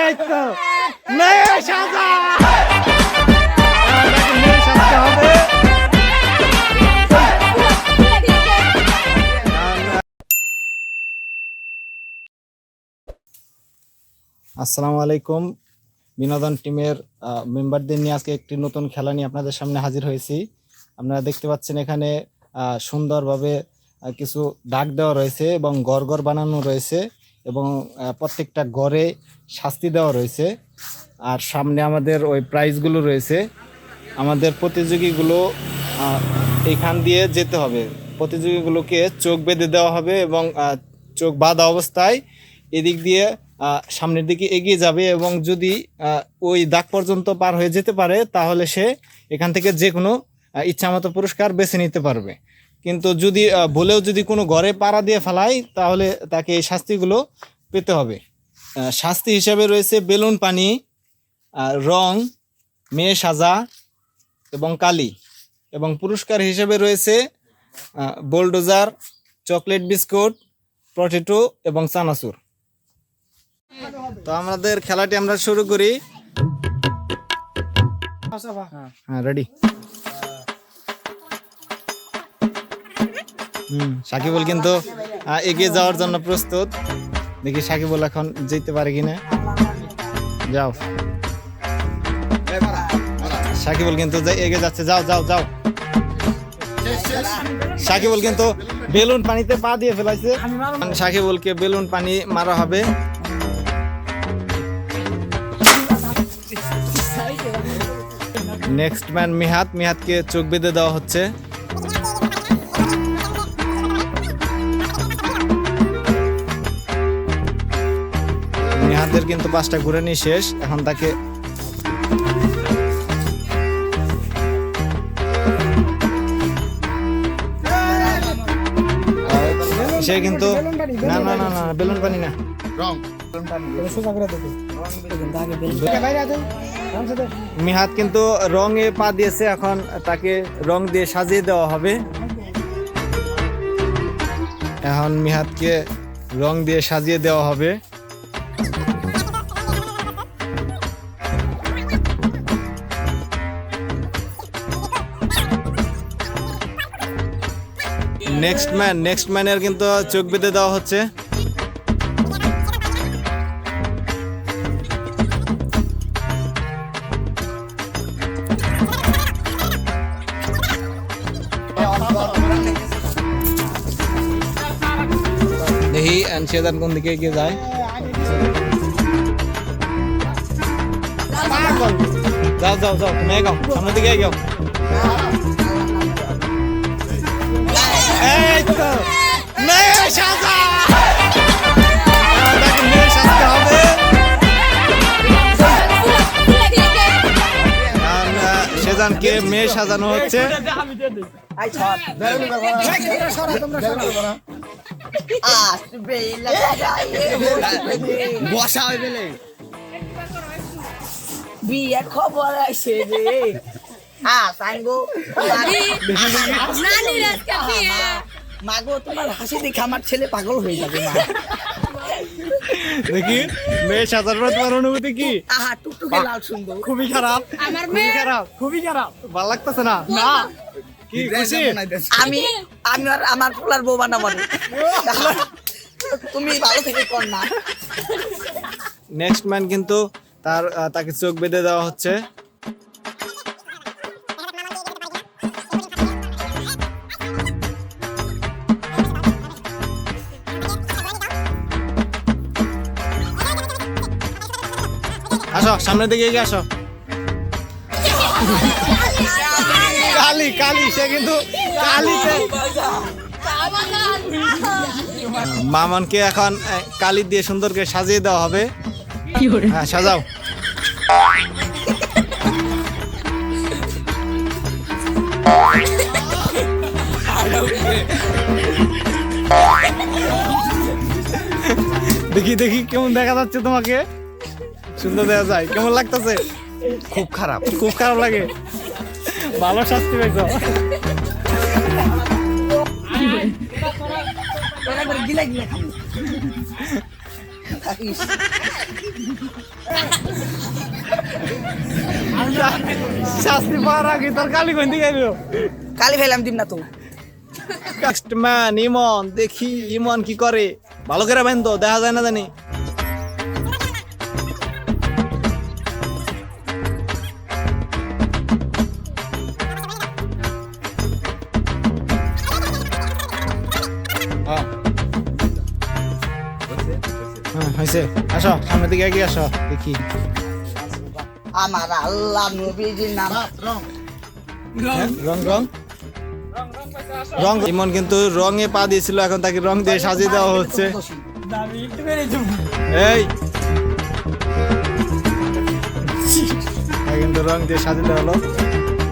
এই তো মেয়ে সাজা মেয়ে সাজতে হবে। আসসালামু আলাইকুম, বিনোদন টিমের মেম্বারদের নিয়ে আজকে একটি নতুন খেলা নিয়ে আপনাদের সামনে হাজির হয়েছি। আপনারা দেখতে পাচ্ছেন এখানে সুন্দরভাবে কিছু দাগ দেওয়া রয়েছে এবং ঘর ঘর বানানো রয়েছে এবং প্রত্যেকটা ঘরে শাস্তি দেওয়া রয়েছে। আর সামনে আমাদের ওই প্রাইজগুলো রয়েছে। আমাদের প্রতিযোগীগুলো এইখান দিয়ে যেতে হবে। প্রতিযোগীগুলোকে চোখ বেঁধে দেওয়া হবে এবং চোখ বাঁধা অবস্থায় এদিক দিয়ে সামনের দিকে এগিয়ে যাবে এবং যদি ওই দাগ পর্যন্ত পার হয়ে যেতে পারে তাহলে সে এখান থেকে যে কোনো ইচ্ছামতো পুরস্কার বেছে নিতে পারবে। কিন্তু যদি ভুলেও যদি কোনো ঘরে পাড়া দিয়ে ফেলায় তাহলে তাকে এই শাস্তিগুলো পেতে হবে। শাস্তি হিসাবে রয়েছে বেলুন পানি, রং, মেয়ে সাজা এবং কালি, এবং পুরস্কার হিসেবে রয়েছে বোলডোজার, চকলেট বিস্কুট, পটেটো এবং চানাচুর। তো আমাদের খেলাটি আমরা শুরু করি। হ্যাঁ, রেডি। সাকিবুল কিন্তু এগিয়ে যাওয়ার জন্য প্রস্তুত। দেখি সাকিবুল এখন যেতে পারে কিনা। যাও, সাকিবুল কিন্তু এগিয়ে যাচ্ছে। যাও যাও যাও। সাকিবুল কিন্তু বেলুন পানিতে পা দিয়ে ফেলাইছে। সাকিবুলকে বেলুন পানি মারা হবে। নেক্সট ম্যান মিহাদকে চোখ বেঁধে দেওয়া হচ্ছে। মিহাদের কিন্তু 5টা ঘুরানি শেষ। এখন তাকে সে কিন্তু না না না না বেলুন পানি না, মিহাদ কিন্তু রঙে পা দিয়েছে। এখন তাকে রং দিয়ে সাজিয়ে দেওয়া হবে। এখন মিহাদকে রং দিয়ে সাজিয়ে দেওয়া হবে। নেক্সট ম্যানের কিন্তু চোখ বেঁধে দেওয়া হচ্ছে। দেখি আনশেদান কোন দিকে এগিয়ে যায়। যাও যাও যাও, তুমি এগাও, সামনের দিকে এগাও। এই তো মেয়ে সাজা, তাকে মেয়ে সাজতে হবে। সেজানকে মেয়ে সাজানো হচ্ছে। বিয়ে খবর আছে রে। মাগো, তোমার হাসি দেখে আমার ছেলে পাগল হয়ে যাবে। দেখি মেয়ে সাজানোর তোমার অনুভূতি কি? আহা, টুকটুকে লাল সুন্দর। খুবই খারাপ, খুবই খারাপ, ভালো লাগতেছে না। না কি খুশি? আমার পোলার বউ বানাবো না। তুমি ভালো থেকে কর না। নেক্সট ম্যান কিন্তু তাকে চোখ বেঁধে দেওয়া হচ্ছে। আসো, সামনের দিকে এগিয়ে আসো। কালি সে কিন্তু মামনকে এখন কালি দিয়ে সুন্দর করে সাজিয়ে দেওয়া হবে। হ্যাঁ, সাজাও। দেখি কেমন দেখা যাচ্ছে তোমাকে? সুন্দর দেখা যায়? কেমন লাগতেছে? খুব খারাপ লাগে। ভালো শাস্তি পেয়েছ। থাকিস শাস্তি পাওয়ার আগে তোর কালি কোন দিকে গেল? কালি ফেলাম দিন না তো কাস্টম্যান ইমন, দেখি ইমন কি করে। ভালো করে বাইন তো, দেখা যায় না জানি। হ্যাঁ হয়েছে, আসো সামনের দিকে এগিয়ে আসো দেখি। আমার আল্লাহ নবীজির নাম হ্যাঁ, রং রং রং। ইমন কিন্তু রঙে পা দিয়েছিল, এখন তাকে রং দিয়ে সাজিয়ে দেওয়া হচ্ছে। এই কিন্তু রং দিয়ে সাজিয়ে দেওয়া হলো।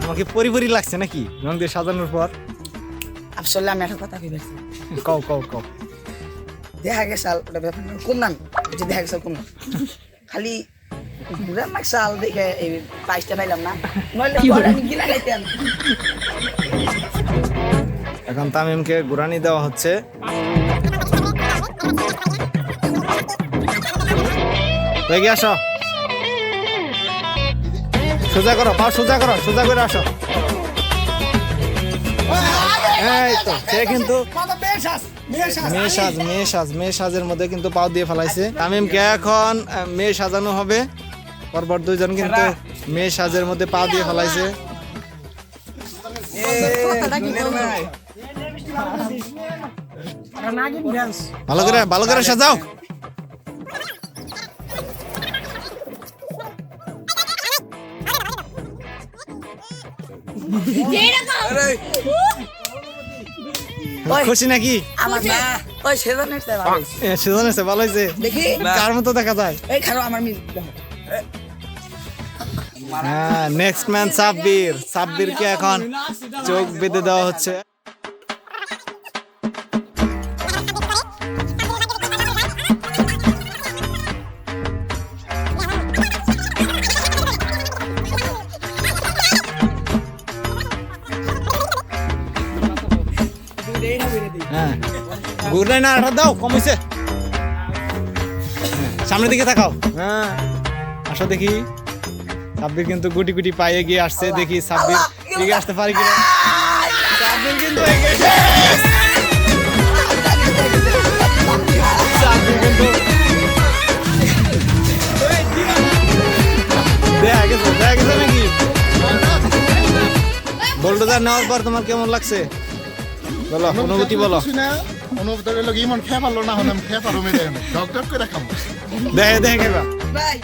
তোমাকে পরিপরি লাগছে নাকি রং দিয়ে সাজানোর পর? আসলে আমি একটা কথা কইছি কও কও কও। দেখা গেছে ওটা ব্যাপার না কোন নাম যে দেখা গেছে কোন খালি ঘুরে মাইসাল দেখে এই প্রাইসটা পাইলাম না নইলে পরে আমি গিলা খাইতাম এখন তামিমকে গুরানি দেওয়া হচ্ছে। এগিয়ে আসো, সোজা করো, পা সোজা করো, সোজা করে আসো। এই তো সে কিন্তু মেয়ে সাজের মধ্যে কিন্তু পাও দিয়ে ফেলাইছে। তামিমকে এখন মেয়ে সাজানো হবে। পরপর দুইজন কিন্তু মেয়ে সাজের মধ্যে পা দিয়ে ফেলাইছে। ভালো করে সাজাও। খুশি নাকি? আমার না ওই সেজনের চেয়ে ভালো হইছে। সেজন আছে, ভালো হয়েছে। দেখি কার মতো দেখা যায়? এই খারো আমার মিল হ্যাঁ, নেক্সট ম্যান সাব্বির। সাব্বিরকে এখন চোখ বেঁধে দেওয়া হচ্ছে। হ্যাঁ, ঘুরে না, আঠা দাও, কম হয়েছে। সামনের দিকে তাকাও। হ্যাঁ, আসো দেখি। সাব্বির কিন্তু গুটি গুটি পায়ে গিয়ে আসছে। দেখি সাব্বির এগিয়ে আসতে পারে কিনা। সাব্বির কিন্তু দেখা গেছে নাকি? বোল্ডোজার নেওয়ার পর তোমার কেমন লাগছে বলো, অনুভূতি বলো। অনুভূতি ইমন খেয়ে পারলো না, হলে খেয়ে পারো মেরে ঢক ঢক করে খাম। দেখে দেখে ভাই